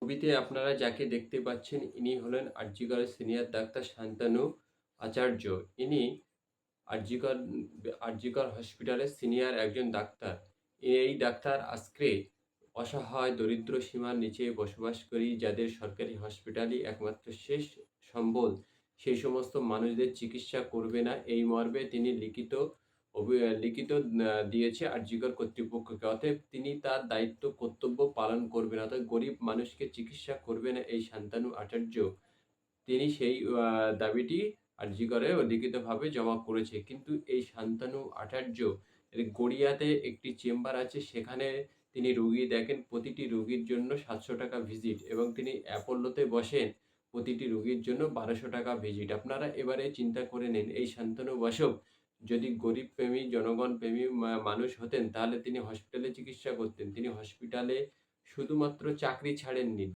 ছবিতে আপনারা যাকে দেখতে পাচ্ছেন ইনি হলেন আরজিকরের সিনিয়র ডাক্তার শান্তানু আচার্য। ইনি আরজিকর আরজিকর হসপিটালের সিনিয়র একজন ডাক্তার। এই ডাক্তার আজকে অসহায় দরিদ্র সীমার নিচে বসবাসকারী যাদের সরকারি হসপিটালই একমাত্র শেষ সম্বল, সেই সমস্ত মানুষদের চিকিৎসা করবে না এই মর্মে তিনি লিখিত দিয়েছে আরজিকর কর্তৃপক্ষকে। অতএব তিনি তার দায়িত্ব কর্তব্য পালন করবেন। অর্থাৎ গরিব মানুষকে চিকিৎসা করবে না এই শান্তানু আচার্য। তিনি সেই দাবিটি আরজিকরে লিখিতভাবে জমা করেছে। কিন্তু এই শান্তানু আচার্য এর গড়িয়াতে একটি চেম্বার আছে, সেখানে তিনি রোগী দেখেন। প্রতিটি রোগীর জন্য ৳৭০০ ভিজিট এবং তিনি অ্যাপোলোতে বসেন। প্রতিটি রোগীর জন্য ৳১২০০ ভিজিট। আপনারা এবারে চিন্তা করে নিন, এই শান্তনু বসু যদি গরিবপ্রেমী, জনগণপ্রেমী মানুষ হতেন, তাহলে তিনি হসপিটালে চিকিৎসা করতেন। তিনি হসপিটালে শুধুমাত্র চাকরি ছাড়েননি।